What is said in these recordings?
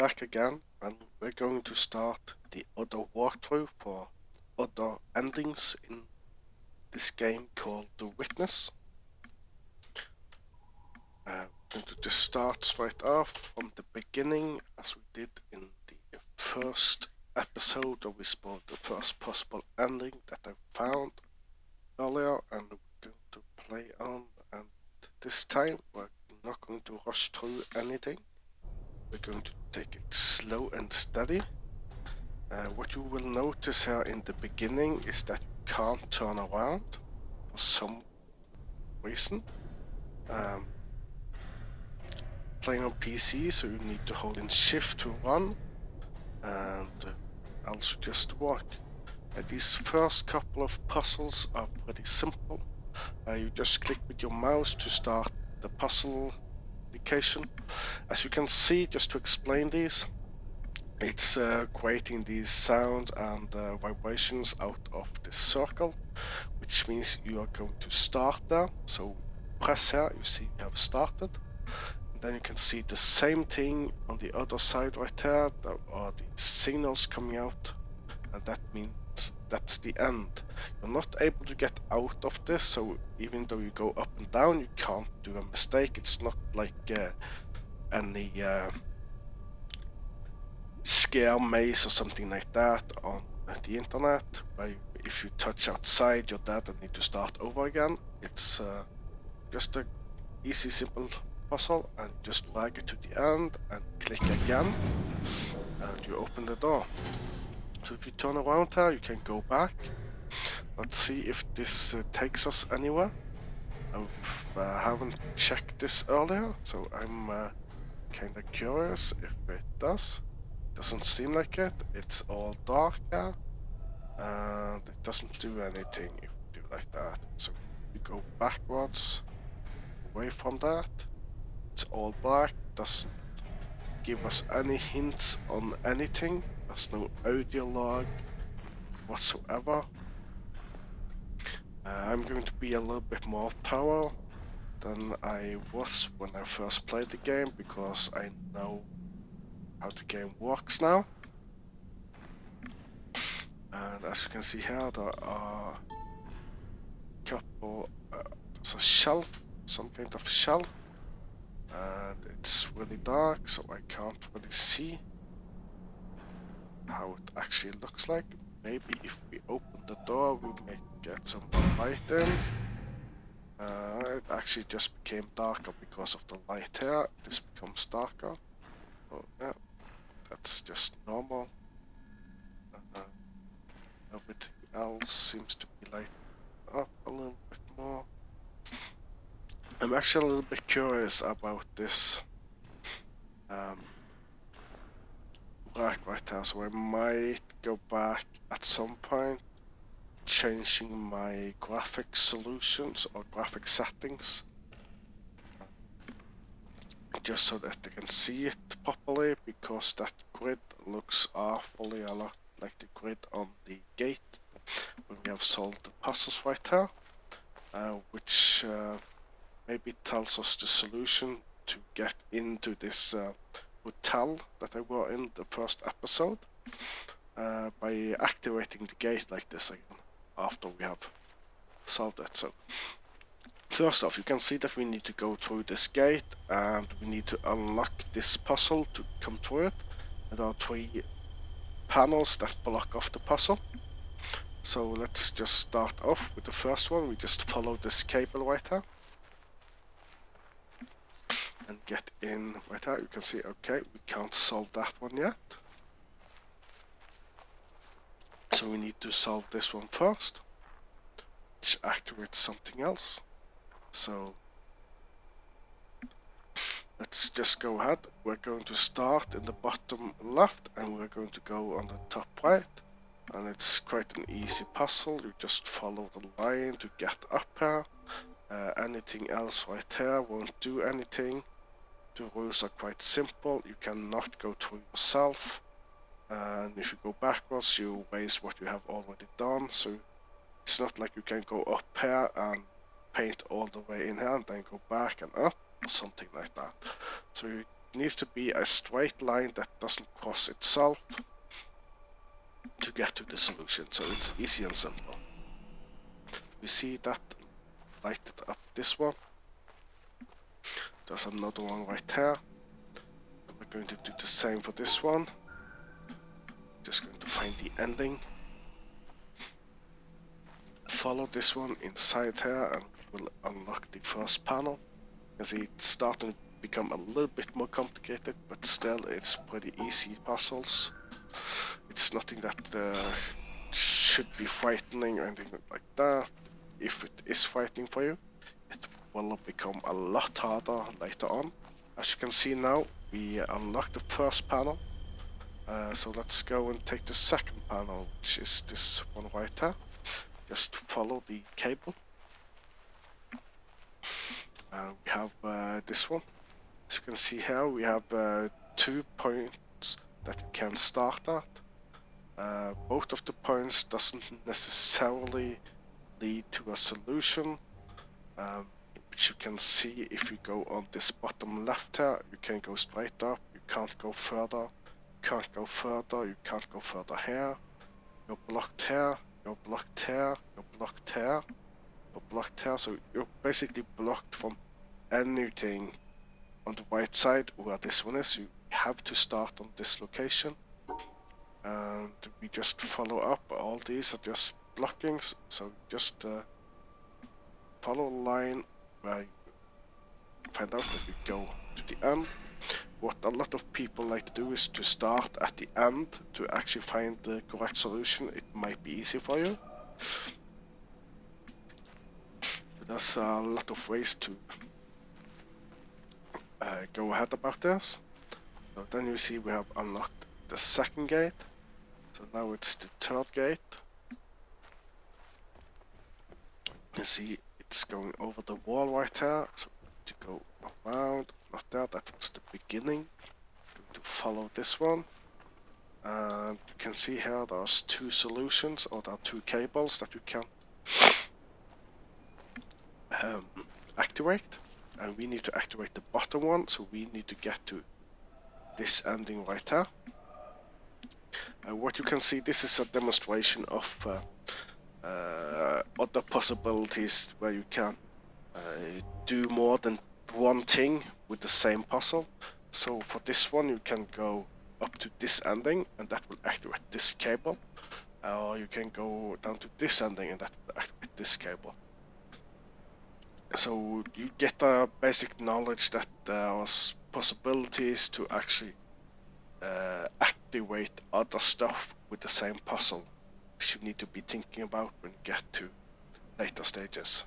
back again, and we're going to start the other walkthrough for other endings in this game called The Witness. We're going to just start straight off from the beginning, as we did in the first episode, where we spoiled the first possible ending that I found earlier, and we're going to play on. And this time, we're not going to rush through anything. We're going to take it slow and steady. What you will notice here in the beginning is that you can't turn around for some reason. Playing on PC, so you need to hold in shift to run, and also just walk. These first couple of puzzles are pretty simple. You just click with your mouse to start the puzzle indication. As you can see, just to explain these, it's creating these sound and vibrations out of this circle, which means you are going to start there. So press here, you see you have started. And then you can see the same thing on the other side right here. There are these signals coming out, and that means that's the end. You're not able to get out of this, so even though you go up and down, you can't do a mistake. It's not like any scare maze or something like that on the internet, where if you touch outside you're dead and need to start over again. It's just a easy, simple puzzle, and just drag it to the end and click again, and you open the door. So if you turn around here, you can go back. Let's see if this takes us anywhere. I haven't checked this earlier, so I'm kinda curious if it does. Doesn't seem like it. It's all dark here, and it doesn't do anything if you do like that. So we go backwards, away from that. It's all black, doesn't give us any hints on anything. There's no audio log whatsoever. I'm going to be a little bit more thorough than I was when I first played the game, because I know how the game works now. And as you can see here, there are a couple, there's a shelf, some kind of shelf, and it's really dark, so I can't really see how it actually looks like. Maybe if we open the door, we may get some light in. It actually just became darker because of the light here. This becomes darker. Oh yeah, that's just normal. Everything else seems to be lighted up a little bit more. I'm actually a little bit curious about this rack right now, so I might go back at some point, changing my graphic solutions or graphic settings, just so that they can see it properly, because that grid looks awfully a lot like the grid on the gate when we have solved the puzzles right here, which maybe tells us the solution to get into this hotel that I were in the first episode, by activating the gate like this again after we have solved it. So first off, you can see that we need to go through this gate, and we need to unlock this puzzle to come through it. And there are 3 panels that block off the puzzle. So let's just start off with the first one. We just follow this cable right here and get in right here. You can see, okay, we can't solve that one yet, so we need to solve this one first, which activates something else. So let's just go ahead. We're going to start in the bottom left, and we're going to go on the top right, and it's quite an easy puzzle. You just follow the line to get up here. Anything else right here won't do anything. The rules are quite simple. You cannot go through yourself, and if you go backwards you waste what you have already done. So it's not like you can go up here and paint all the way in here and then go back and up or something like that. So you needs to be a straight line that doesn't cross itself to get to the solution, so it's easy and simple. You see that lighted up this one. There's another one right here. We're going to do the same for this one. Just going to find the ending. Follow this one inside here and we'll unlock the first panel. You can see it's starting to become a little bit more complicated, but still it's pretty easy puzzles. It's nothing that should be frightening or anything like that. If it is frightening for you, it will become a lot harder later on. As you can see now, we unlocked the first panel. So let's go and take the second panel, which is this one right here. Just follow the cable. We have this one. As you can see here, we have 2 points that you can start at. Both of the points doesn't necessarily lead to a solution, which you can see if you go on this bottom left here. You can go straight up, you can't go further, can't go further, you can't go further here. You're blocked here, you're blocked here, you're blocked here, you're blocked here, so you're basically blocked from anything on the right side where this one is. You have to start on this location, and we just follow up. All these are just blockings, so just follow a line where you find out that you go to the end. What a lot of people like to do is to start at the end to actually find the correct solution. It might be easy for you. But there's a lot of ways to go ahead about this. So then you see we have unlocked the second gate. So now it's the third gate. You see it's going over the wall right here. So to go around, not there, that was the beginning. Going to follow this one. And you can see here there's 2 solutions, or there are 2 cables that you can activate. And we need to activate the bottom one, so we need to get to this ending right here. What you can see, this is a demonstration of other possibilities where you can do more than one thing with the same puzzle. So for this one you can go up to this ending and that will activate this cable, or you can go down to this ending and that will activate this cable. So you get a basic knowledge that there's possibilities to actually activate other stuff with the same puzzle, which you need to be thinking about when you get to later stages.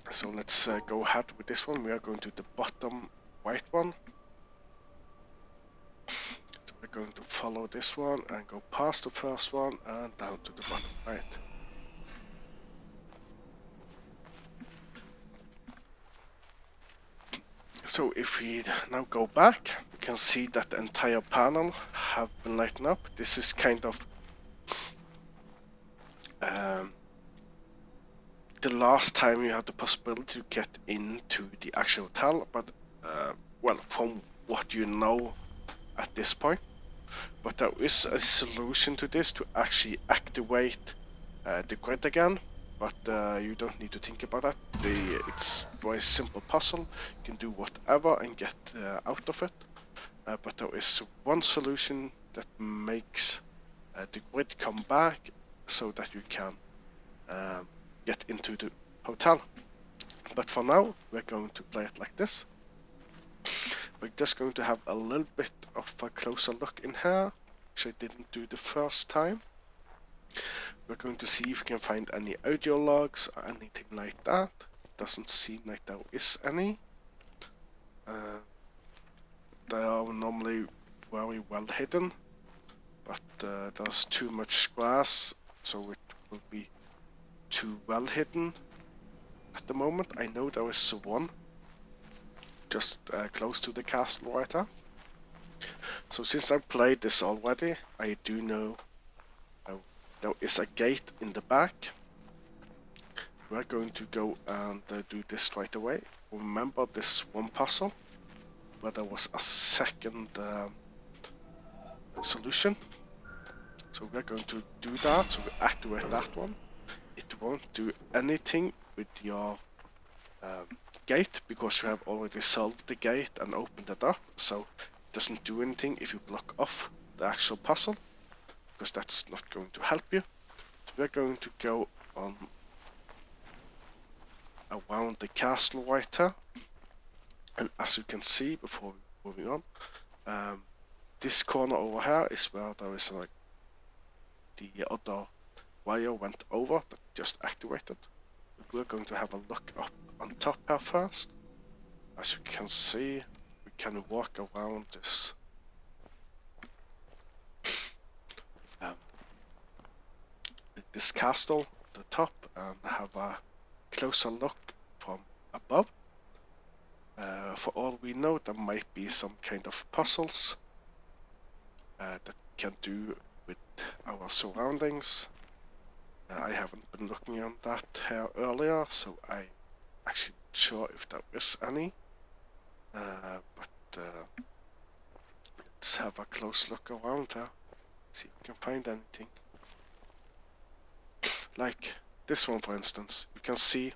So let's go ahead with this one. We are going to the bottom right one. So we're going to follow this one and go past the first one and down to the bottom right. So if we now go back, we can see that the entire panel have been lighted up. This is kind of the last time you have the possibility to get into the actual hotel, but well, from what you know at this point. But there is a solution to this to actually activate the grid again, but you don't need to think about that. It's a very simple puzzle. You can do whatever and get out of it. But there is one solution that makes the grid come back so that you can get into the hotel. But for now, we're going to play it like this. We're just going to have a little bit of a closer look in here, which I didn't do the first time. We're going to see if we can find any audio logs or anything like that. Doesn't seem like there is any. They are normally very well hidden, but there's too much grass, so it will be too well hidden at the moment. I know there is one just close to the castle right there. So since I've played this already, I do know there is a gate in the back. We're going to go and do this right away. Remember this one puzzle where there was a second solution. So we're going to do that, so we activate that one. It won't do anything with your gate because you have already solved the gate and opened it up, so it doesn't do anything if you block off the actual puzzle, because that's not going to help you. So we're going to go on around the castle right here, and as you can see before moving on, this corner over here is where there is like the other wire went over that just activated. We're going to have a look up on top here first. As you can see, we can walk around this castle at the top and have a closer look from above. For all we know, there might be some kind of puzzles that can do with our surroundings. I haven't been looking at that here earlier, so I'm actually not sure if there is any. But let's have a close look around here, see if we can find anything. Like this one, for instance. You can see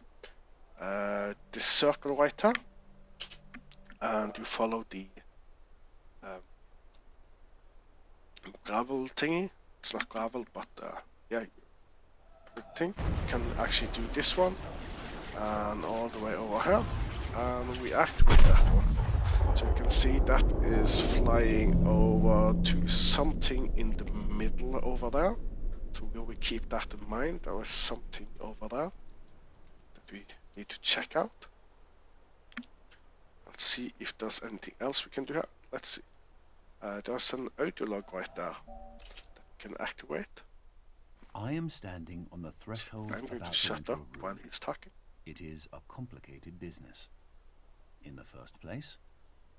this circle right here, and you follow the gravel thingy. It's not gravel, but yeah, thing. You can actually do this one, and all the way over here, and we activate that one. So you can see that is flying over to something in the middle over there. So we will keep that in mind. There is something over there that we need to check out. Let's see if there's anything else we can do here. Let's see. There's an audio log right there that we can activate. I am standing on the threshold. I'm going about to shut to up enter a room. while he's talking. It is a complicated business. In the first place,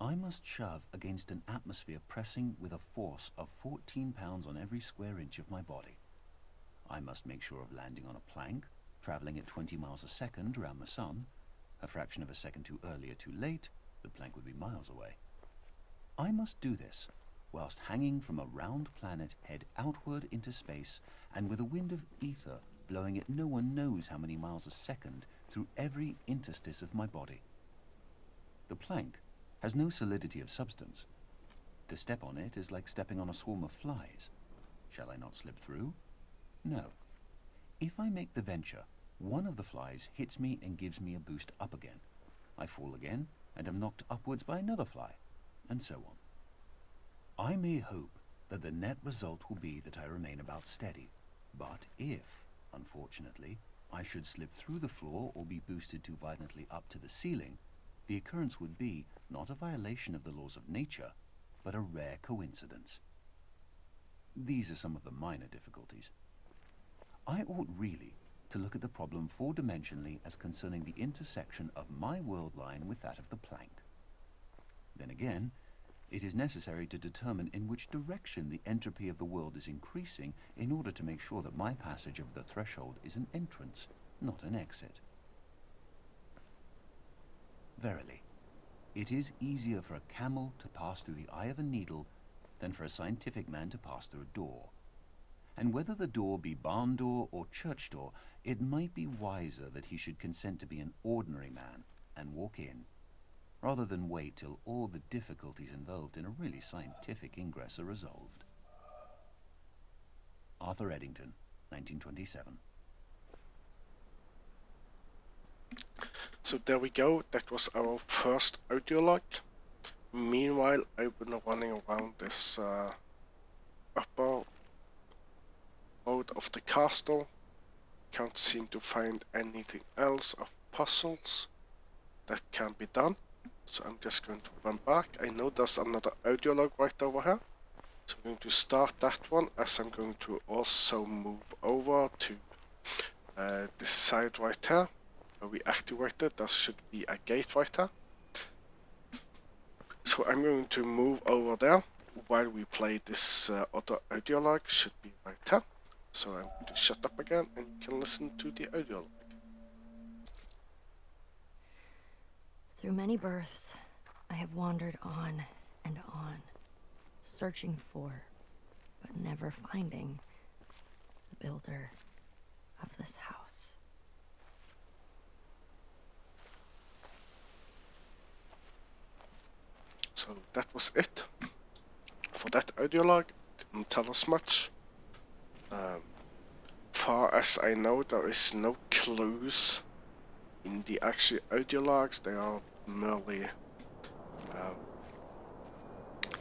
I must shove against an atmosphere pressing with a force of 14 pounds on every square inch of my body. I must make sure of landing on a plank, traveling at 20 miles a second around the sun. A fraction of a second too early or too late, the plank would be miles away. I must do this whilst hanging from a round planet head outward into space and with a wind of ether blowing at no one knows how many miles a second through every interstice of my body. The plank has no solidity of substance. To step on it is like stepping on a swarm of flies. Shall I not slip through? No. If I make the venture, one of the flies hits me and gives me a boost up again. I fall again and am knocked upwards by another fly, and so on. I may hope that the net result will be that I remain about steady, but if, unfortunately, I should slip through the floor or be boosted too violently up to the ceiling, the occurrence would be not a violation of the laws of nature, but a rare coincidence. These are some of the minor difficulties. I ought really to look at the problem four-dimensionally as concerning the intersection of my world line with that of the plank. Then again, it is necessary to determine in which direction the entropy of the world is increasing in order to make sure that my passage of the threshold is an entrance, not an exit. Verily, it is easier for a camel to pass through the eye of a needle than for a scientific man to pass through a door. And whether the door be barn door or church door, it might be wiser that he should consent to be an ordinary man and walk in, rather than wait till all the difficulties involved in a really scientific ingress are resolved. Arthur Eddington, 1927. So there we go, that was our first audio log. Meanwhile, I've been running around this upper road of the castle. Can't seem to find anything else of puzzles that can be done. So I'm just going to run back. I know there's another audio log right over here. So I'm going to start that one, as I'm going to also move over to this side right here. Where we activated, there should be a gate right here. So I'm going to move over there while we play this other audio log, should be right here. So I'm going to shut up again and you can listen to the audio log. Through many births, I have wandered on and on, searching for, but never finding, the builder of this house. So that was it for that audio log. Didn't tell us much. Far as I know, there is no clues in the actual audio logs. They are merely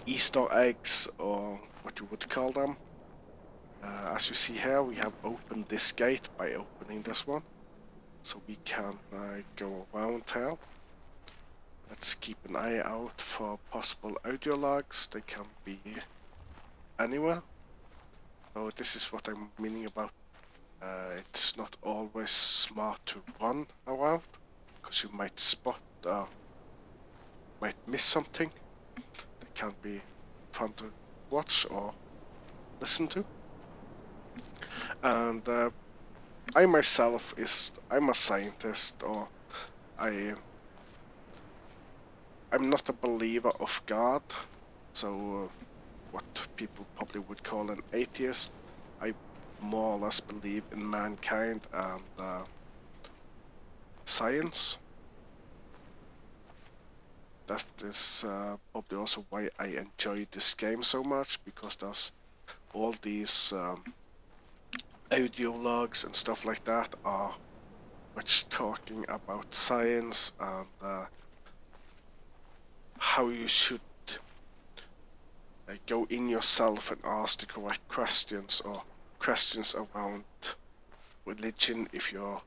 Easter eggs, or what you would call them. As you see here, we have opened this gate by opening this one, so we can go around here. Let's keep an eye out for possible audio logs. They can be anywhere. So this is what I'm meaning about. It's not always smart to run around, because you might spot, might miss something that can be fun to watch or listen to. And I myself I'm a scientist, or I'm not a believer of God, so what people probably would call an atheist. I more or less believe in mankind and science. That is probably also why I enjoy this game so much, because there's all these audio logs and stuff like that are much talking about science and how you should go in yourself and ask the correct questions, or questions around religion if you're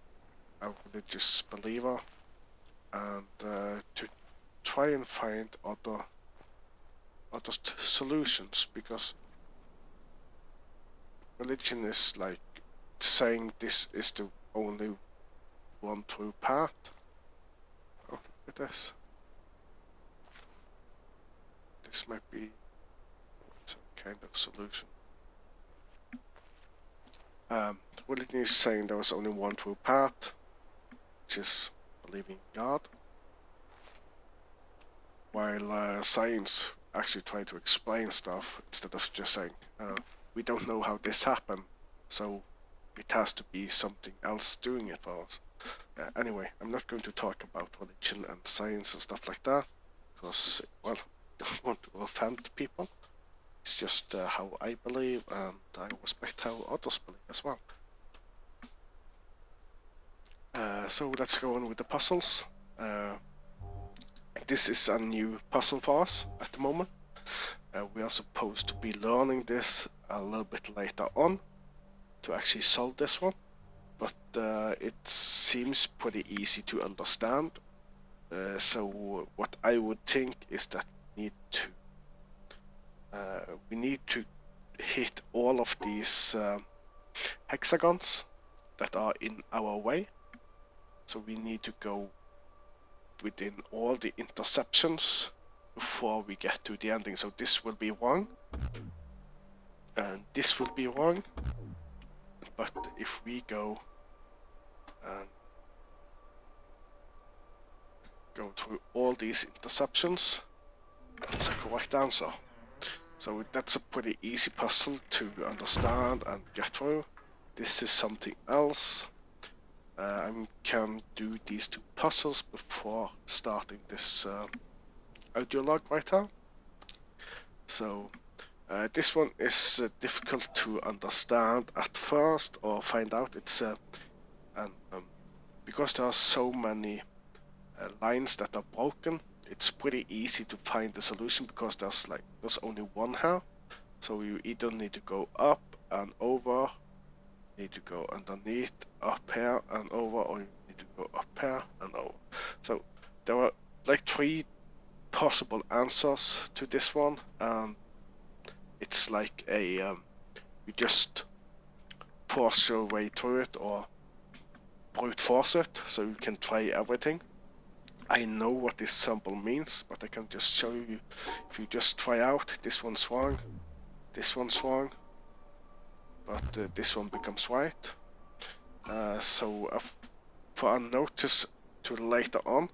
a religious believer, and to try and find other solutions, because religion is like saying this is the only one true path. Oh, look at this. This might be some kind of solution. Religion is saying there was only one true path, which is believing in God, while science actually try to explain stuff instead of just saying, we don't know how this happened, so it has to be something else doing it for us. Anyway, I'm not going to talk about religion and science and stuff like that, because, well, I don't want to offend people. It's just how I believe, and I respect how others believe as well. So let's go on with the puzzles. This is a new puzzle for us at the moment. We are supposed to be learning this a little bit later on to actually solve this one, but it seems pretty easy to understand. So what I would think is that we need to hit all of these hexagons that are in our way. So we need to go within all the interceptions before we get to the ending. So this will be wrong, and this will be wrong. But if we go and go through all these interceptions, that's a correct answer. So that's a pretty easy puzzle to understand and get through. This is something else. I can do these two puzzles before starting this audio log right now. So this one is difficult to understand at first or find out. It's because there are so many lines that are broken, it's pretty easy to find the solution, because there's only one here. So you either need to go up and over, need to go underneath, up here and over, or you need to go up here and over. So there are like 3 possible answers to this one, and it's like a you just force your way through it, or brute force it, so you can try everything. I know what this symbol means, but I can just show you. If you just try out, this one's wrong, this one's wrong, but this one becomes white. For a notice to later on,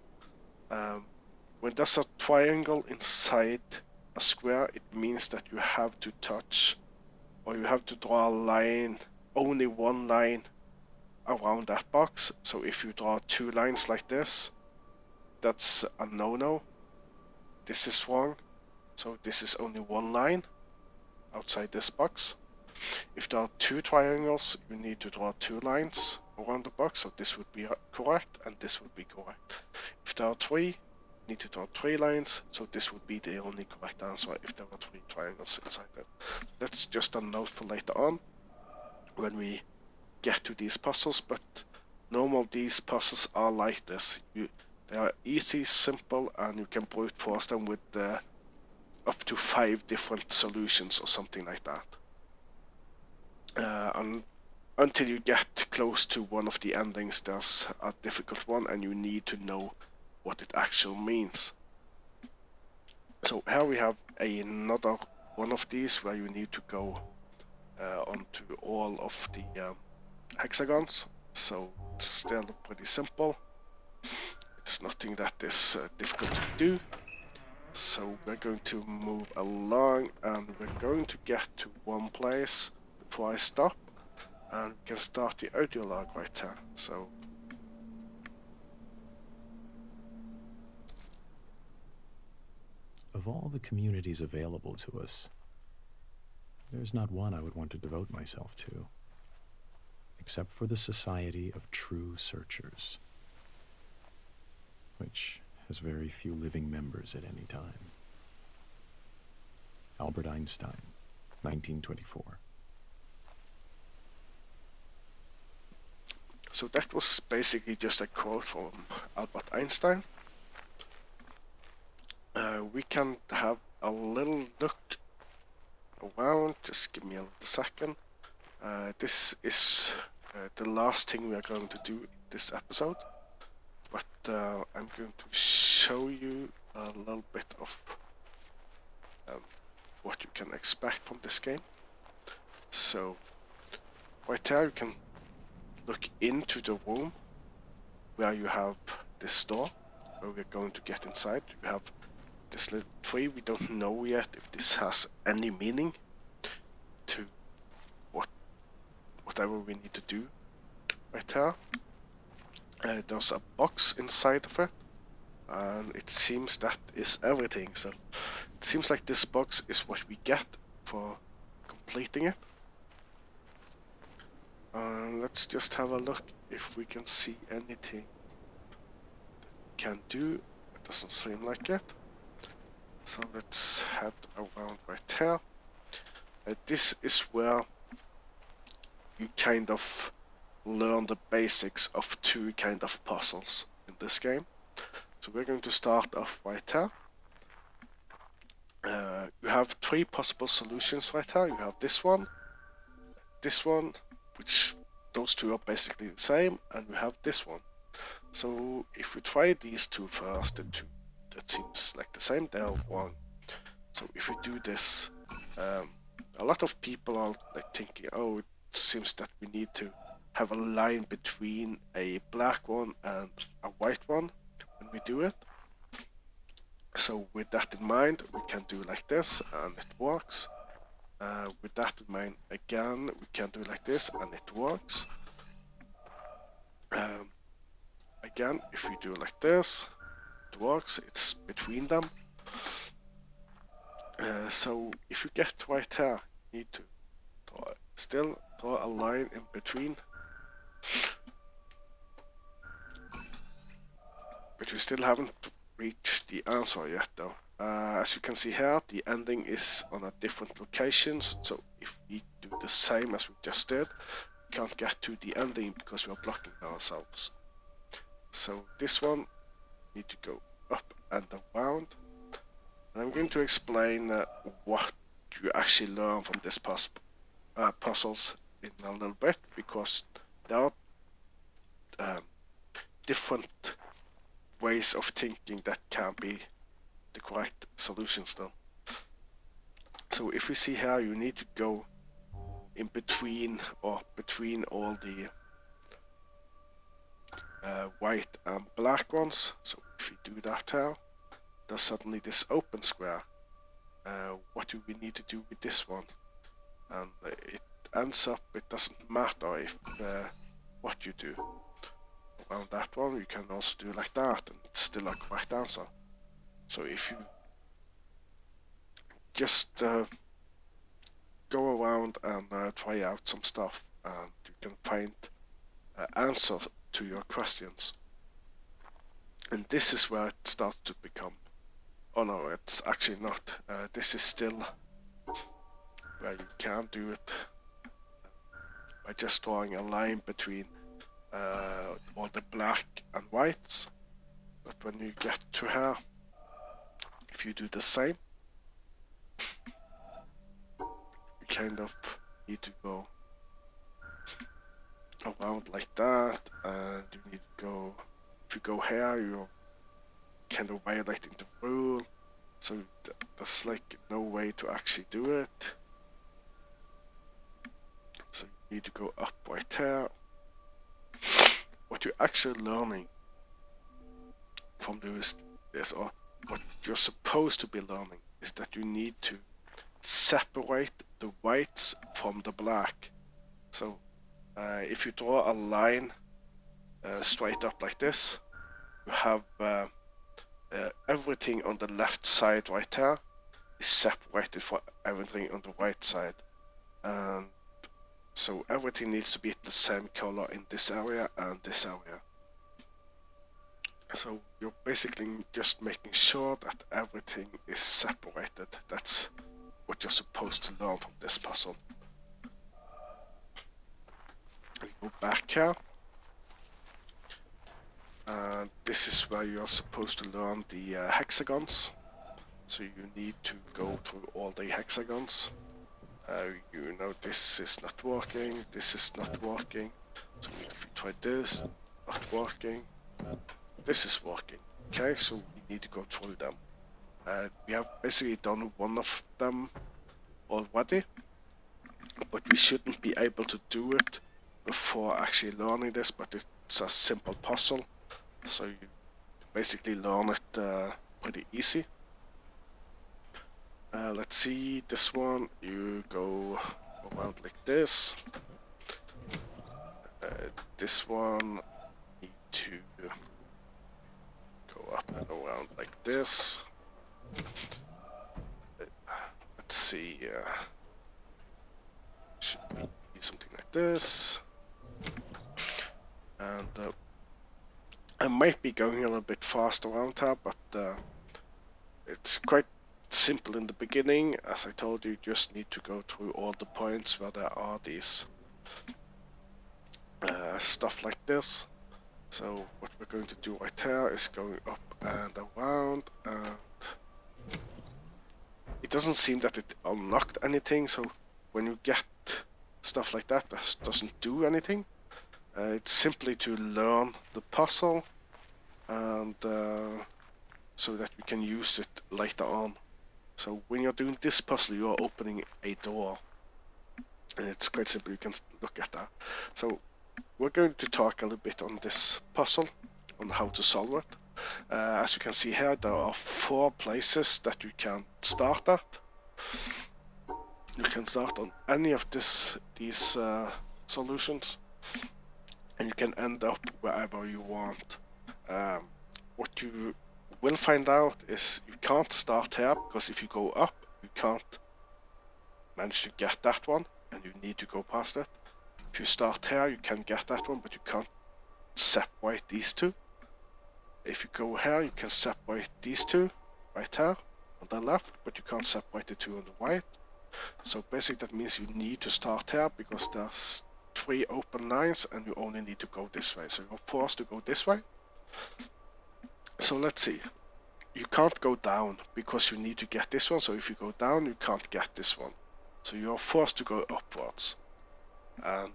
when there's a triangle inside a square, it means that you have to touch, or you have to draw a line, only one line around that box. So if you draw 2 lines like this, that's a no-no. This is wrong. So this is only 1 line outside this box. If there are 2 triangles, you need to draw 2 lines around the box, so this would be correct and this would be correct. If there are 3, you need to draw 3 lines, so this would be the only correct answer if there are 3 triangles inside it. That's just a note for later on when we get to these puzzles, but normal these puzzles are like this. They are easy, simple, and you can brute force them with up to 5 different solutions or something like that. Until you get close to one of the endings, there's a difficult one and you need to know what it actually means. So here we have another one of these where you need to go onto all of the hexagons. So it's still pretty simple. It's nothing that is difficult to do. So we're going to move along and we're going to get to one place before I stop, and we can start the audio log right here. So of all the communities available to us, there's not one I would want to devote myself to, except for the Society of True Searchers, which has very few living members at any time. Albert Einstein, 1924. So that was basically just a quote from Albert Einstein. We can have a little look around, just give me a second. This is the last thing we are going to do in this episode, but I'm going to show you a little bit of what you can expect from this game. So right here you can look into the room where you have this door where we're going to get inside. You have this little tree. We don't know yet if this has any meaning to whatever we need to do right here. There's a box inside of it, and it seems that is everything. So it seems like this box is what we get for completing it. Let's just have a look if we can see anything that we can do. It doesn't seem like it. So let's head around right here. This is where you kind of learn the basics of 2 kind of puzzles in this game. So we're going to start off right here. You have 3 possible solutions right here. You have this one, which those 2 are basically the same, and we have this one. So if we try these 2 first, the 2 that seems like the same, they are wrong. So if we do this, a lot of people are like thinking, oh, it seems that we need to have a line between a black one and a white one when we do it. So with that in mind, we can do like this and it works. With that in mind, again, we can do like this and it works. Again, if we do like this, it works, it's between them. So if you get right here, you need to draw a line in between. But we still haven't reached the answer yet though. As you can see here, the ending is on a different location, so if we do the same as we just did, we can't get to the ending because we are blocking ourselves. So this one, need to go up and around. And I'm going to explain what you actually learn from this puzzles in a little bit, because there are different ways of thinking that can be the correct solutions though. So if we see here, you need to go in between or between all the white and black ones. So if we do that here, there's suddenly this open square. What do we need to do with this one? And it ends up, it doesn't matter if what you do. Around that one, you can also do like that, and it's still a correct answer. So if you just go around and try out some stuff, and you can find answers to your questions. And this is where it starts to become, oh no, it's actually not. This is still where you can do it by just drawing a line between all the black and whites. But when you get to here, if you do the same, you kind of need to go around like that, and you need to go, if you go here, you're kind of violating the rule, so there's like no way to actually do it. So you need to go up right here. What you're actually learning from this, or what you're supposed to be learning, is that you need to separate the whites from the black. So if you draw a line straight up like this, you have everything on the left side right here is separated from everything on the right side, and so everything needs to be the same color in this area and this area. So you're basically just making sure that everything is separated. That's what you're supposed to learn from this puzzle. We go back here, and this is where you're supposed to learn the hexagons. So you need to go through all the hexagons. You know this is not working, this is not working. So if you try this, not working, this is working. Okay, so we need to go through them. We have basically done one of them already, but we shouldn't be able to do it before actually learning this, but it's a simple puzzle, so you basically learn it pretty easy. Let's see, this one, you go around like this. This one, need to go up and around like this. Let's see, should be something like this. And I might be going a little bit fast around here, but it's quite simple in the beginning. As I told you, you just need to go through all the points where there are these stuff like this. So what we're going to do right here is going up and around, and it doesn't seem that it unlocked anything, so when you get stuff like that, that doesn't do anything. It's simply to learn the puzzle, and so that we can use it later on. So when you're doing this puzzle, you are opening a door, and it's quite simple. You can look at that. So we're going to talk a little bit on this puzzle, on how to solve it. As you can see here, there are 4 places that you can start at. You can start on any of these solutions, and you can end up wherever you want. What you will find out is you can't start here, because if you go up, you can't manage to get that one, and you need to go past it. If you start here, you can get that one, but you can't separate these two. If you go here, you can separate these two right here on the left, but you can't separate the two on the right. So basically that means you need to start here, because there's 3 open lines and you only need to go this way. So you're forced to go this way. So let's see. You can't go down because you need to get this one. So if you go down, you can't get this one. So you're forced to go upwards. And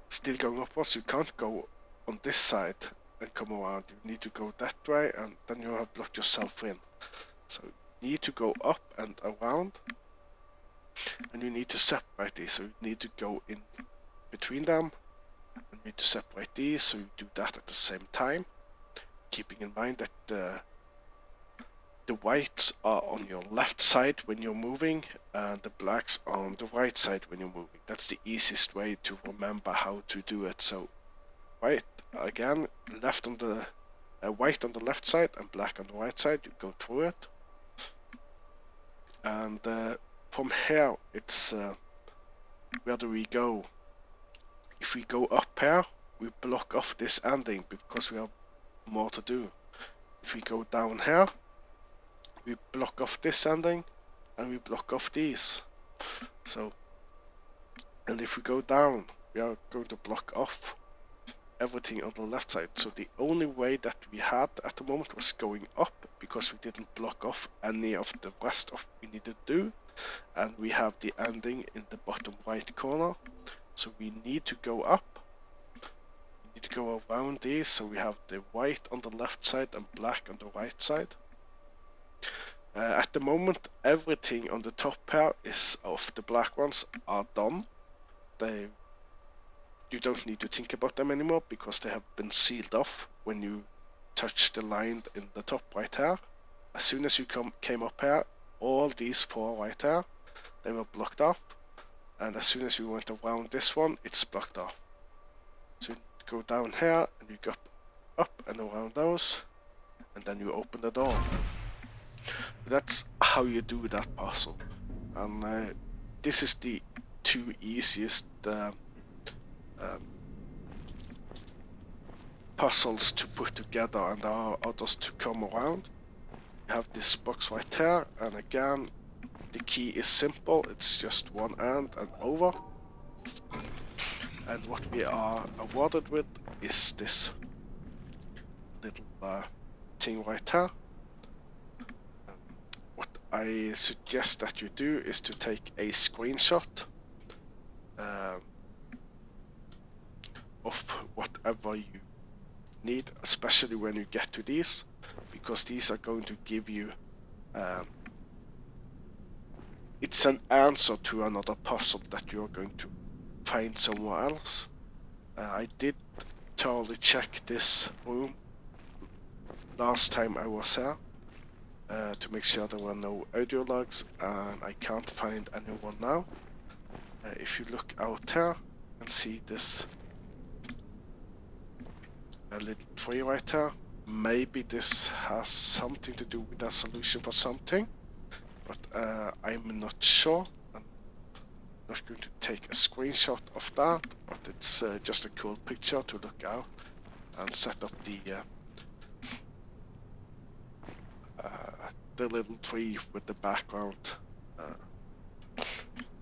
still going upwards, you can't go on this side and come around. You need to go that way, and then you have blocked yourself in. So you need to go up and around. and you need to separate these, so you need to go in between them, and you need to separate these, so you do that at the same time, keeping in mind that the whites are on your left side when you're moving, and the blacks are on the right side when you're moving. That's the easiest way to remember how to do it. So white again, left on the white on the left side and black on the right side, you go through it. And from here, it's where do we go? If we go up here, we block off this ending because we have more to do. If we go down here, we block off this ending, and we block off these. So, and if we go down, we are going to block off everything on the left side. So the only way that we had at the moment was going up, because we didn't block off any of the rest of what we needed to do, and we have the ending in the bottom right corner. So we need to go up. We need to go around these, so we have the white on the left side and black on the right side. At the moment, everything on the top here is of the black ones are done. You don't need to think about them anymore because they have been sealed off when you touch the line in the top right here. As soon as you came up here, all these 4 right here, they were blocked off, and as soon as you went around this one, it's blocked off. So you go down here and you go up and around those, and then you open the door. That's how you do that puzzle, and this is the 2 easiest puzzles to put together, and there are others to come around. You have this box right here, and again the key is simple, it's just one end and over. And what we are awarded with is this little thing right here. What I suggest that you do is to take a screenshot of whatever you need, especially when you get to these, because these are going to give you it's an answer to another puzzle that you're going to find somewhere else. I did thoroughly check this room last time I was here to make sure there were no audio logs, and I can't find anyone now. If you look out here and see this little tree right here, maybe this has something to do with a solution for something, but I'm not sure. I'm not going to take a screenshot of that, but it's just a cool picture to look out and set up the little tree with the background.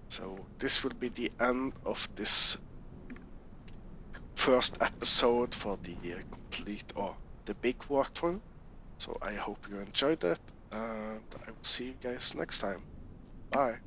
So this will be the end of this first episode for the complete, or the big walkthrough. So I hope you enjoyed it, and I will see you guys next time. Bye.